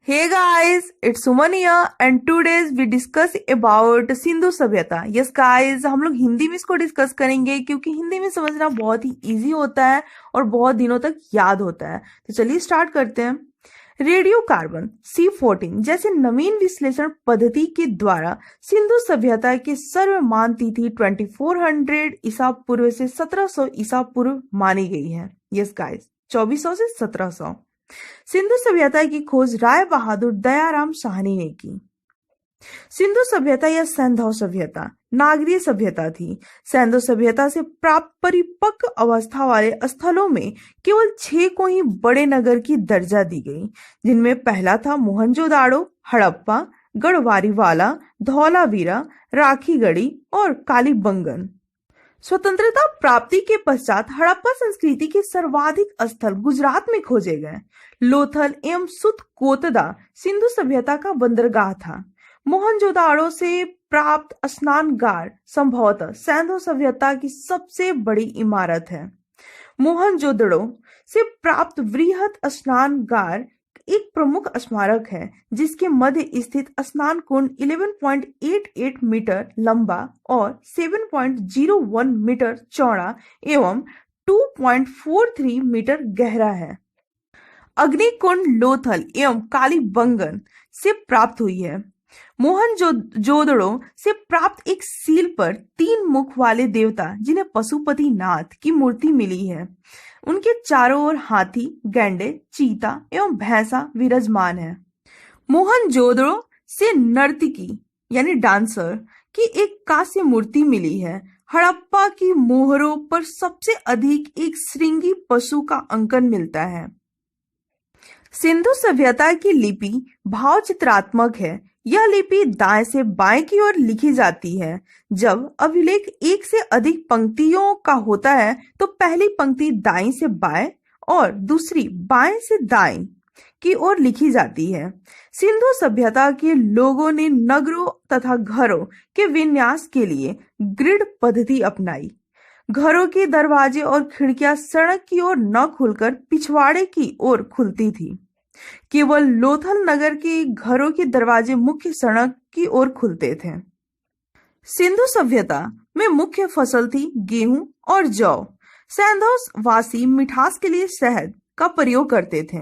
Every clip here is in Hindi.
Hey guys, it's Suman here and today's we discuss about Sindhu सभ्यता। यस गाइस, हम लोग हिंदी में इसको डिस्कस करेंगे क्योंकि हिंदी में समझना बहुत ही इजी होता है और बहुत दिनों तक याद होता है। तो चलिए स्टार्ट करते हैं। रेडियो कार्बन C14 जैसे नवीन विश्लेषण पद्धति के द्वारा सिंधु सभ्यता की सर्वमान्य तिथि 2400 ईसा पूर्व से 1700 ईसा पूर्व मानी गई है। यस गाइस, 2400 से 1700। सिंधु सभ्यता की खोज राय बहादुर दयाराम साहनी ने की। सिंधु सभ्यता या सैंधव सभ्यता नागरीय सभ्यता थी। सैंधव सभ्यता से प्राप्त परिपक्व अवस्था वाले स्थलों में केवल 6 को ही बड़े नगर की दर्जा दी गई, जिनमें पहला था मोहनजोदाड़ो, हड़प्पा, गढ़वारीवाला, धौलावीरा, राखीगढ़ी और कालीबंगन। स्वतंत्रता प्राप्ति के पश्चात हड़प्पा संस्कृति के सर्वाधिक स्थल गुजरात में खोजे गए। लोथल एवं सुतकोतदा सिंधु सभ्यता का बंदरगाह था। मोहनजोदाड़ो से प्राप्त स्नानगार संभवतः सैंधव सभ्यता की सबसे बड़ी इमारत है। मोहनजोदड़ो से प्राप्त वृहत स्नानगार एक प्रमुख स्मारक है, जिसके मध्य स्थित स्नान कुंड 11.88 मीटर लंबा और 7.01 मीटर चौड़ा एवं 2.43 मीटर गहरा है। अग्निकुंड लोथल एवं कालीबंगन से प्राप्त हुई है। मोहनजोदड़ो से प्राप्त एक सील पर 3 मुख वाले देवता, जिन्हें पशुपति नाथ की मूर्ति मिली है, उनके चारों ओर हाथी, गैंडे, चीता एवं भैंसा विराजमान है। मोहनजोदड़ो से नर्तकी यानी डांसर की एक कांस्य मूर्ति मिली है। हड़प्पा की मोहरों पर सबसे अधिक एक श्रृंगी पशु का अंकन मिलता है। सिंधु सभ्यता की लिपि भावचित्रात्मक है। यह लिपि दाएं से बाएं की ओर लिखी जाती है। जब अभिलेख एक से अधिक पंक्तियों का होता है तो पहली पंक्ति दाईं से बाएं और दूसरी बाएं से दाईं की ओर लिखी जाती है। सिंधु सभ्यता के लोगों ने नगरों तथा घरों के विन्यास के लिए ग्रिड पद्धति अपनाई। घरों के दरवाजे और खिड़कियां सड़क की ओर न खुलकर पिछवाड़े की ओर खुलती थी। केवल लोथल नगर के घरों के दरवाजे मुख्य सड़क की ओर खुलते थे। सिंधु सभ्यता में मुख्य फसल थी गेहूं और जौ। सैंधव वासी मिठास के लिए शहद का प्रयोग करते थे।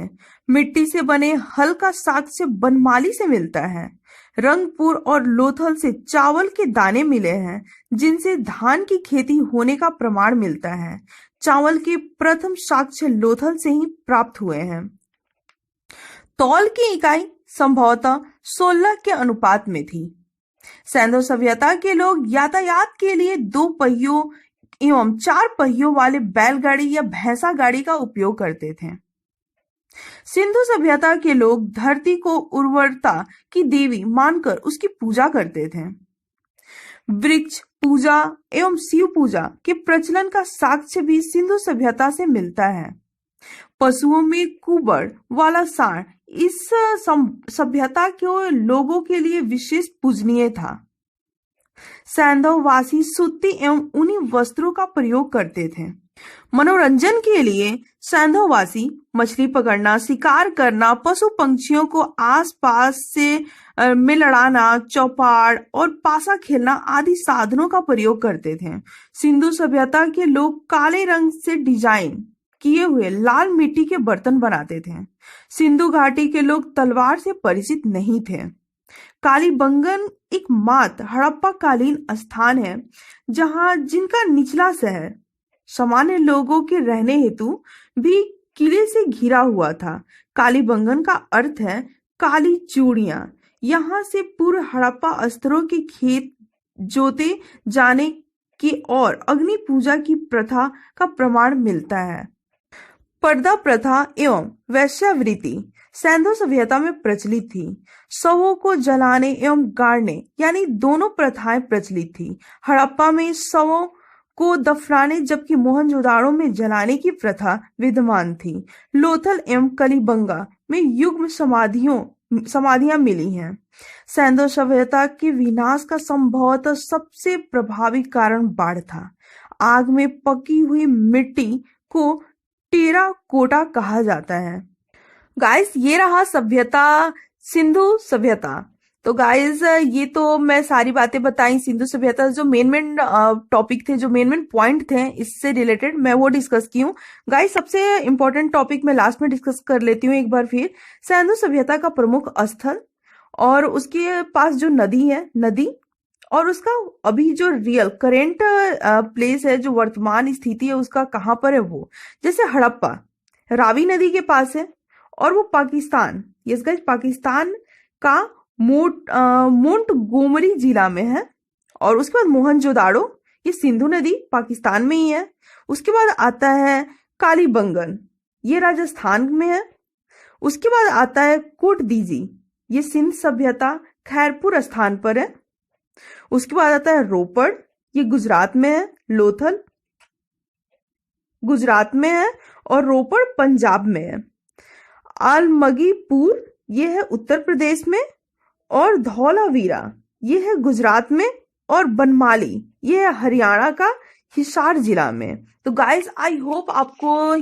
मिट्टी से बने हल का साक्ष्य बनमाली से मिलता है। रंगपुर और लोथल से चावल के दाने मिले हैं, जिनसे धान की खेती होने का प्रमाण मिलता है। चावल के प्रथम साक्ष्य लोथल से ही प्राप्त हुए हैं। तौल की इकाई संभवतः 16 के अनुपात में थी। सैंधव सभ्यता के लोग यातायात के लिए 2 पहियों एवं 4 पहियों वाले बैलगाड़ी या भैंसा गाड़ी का उपयोग करते थे। सिंधु सभ्यता के लोग धरती को उर्वरता की देवी मानकर उसकी पूजा करते थे। वृक्ष पूजा एवं शिव पूजा के प्रचलन का साक्ष्य भी सिंधु सभ्यता से मिलता है। पशुओं में कुबड़ वाला सांड इस सभ्यता के लोगों के लिए विशेष पूजनीय था। सैंधव वासी सूती एवं ऊनी वस्त्रों का प्रयोग करते थे। मनोरंजन के लिए सैंधव वासी मछली पकड़ना, शिकार करना, पशु पंछियों को आसपास से में लड़ाना, चौपाड़ और पासा खेलना आदि साधनों का प्रयोग करते थे। सिंधु सभ्यता के लोग काले रंग से डिजाइन किए हुए लाल मिट्टी के बर्तन बनाते थे। सिंधु घाटी के लोग तलवार से परिचित नहीं थे। कालीबंगन एकमात्र हड़प्पा कालीन स्थान है जिनका निचला शहर सामान्य लोगों के रहने हेतु भी किले से घिरा हुआ था। कालीबंगन का अर्थ है काली चूड़ियां। यहाँ से पूर्व हड़प्पा अस्त्रों के खेत जोते जाने की और अग्नि पूजा की प्रथा का प्रमाण मिलता है। पर्दा प्रथा एवं वैश्यावृत्ति सैंधव सभ्यता में प्रचलित थी। शवों को जलाने एवं गाड़ने यानी दोनों प्रथाएं प्रचलित थी। हड़प्पा में शवों को दफनाने जबकि मोहनजोदाड़ो में जलाने की प्रथा विद्यमान थी। लोथल एवं कलीबंगा में युग्म समाधियां मिली हैं। सैंधव सभ्यता के विनाश का संभवतः सबसे प्रभावी कारण बाढ़ था। आग में पकी हुई मिट्टी को टेराकोटा कहा जाता है। गाइस, ये रहा सभ्यता सिंधु सभ्यता। तो गाइस ये तो मैं सारी बातें बताई सिंधु सभ्यता, जो मेन मेन टॉपिक थे, जो मेन मेन पॉइंट थे इससे रिलेटेड, मैं वो डिस्कस की हूँ। गाइस सबसे इंपॉर्टेंट टॉपिक मैं लास्ट में डिस्कस कर लेती हूँ एक बार फिर। सिंधु सभ्यता का प्रमुख स्थल और उसके पास जो नदी है, नदी, और उसका अभी जो रियल करेंट प्लेस है, जो वर्तमान स्थिति है उसका कहाँ पर है वो। जैसे हड़प्पा रावी नदी के पास है, और वो पाकिस्तान, यस गाइस, पाकिस्तान का मोंटगोमरी जिला में है। और उसके बाद मोहनजोदाड़ो, ये सिंधु नदी पाकिस्तान में ही है। उसके बाद आता है कालीबंगन, ये राजस्थान में है। उसके बाद आता है कोटदीजी, ये सिंध सभ्यता खैरपुर स्थान पर है। उसके बाद आता है रोपड़, ये गुजरात में है। लोथल गुजरात में है और रोपड़ पंजाब में है। आलमगीपुर, ये है उत्तर प्रदेश में। और धौलावीरा, ये है गुजरात में। और बनमाली, ये है हरियाणा का हिसार जिला में। तो गाइस आई होप आपको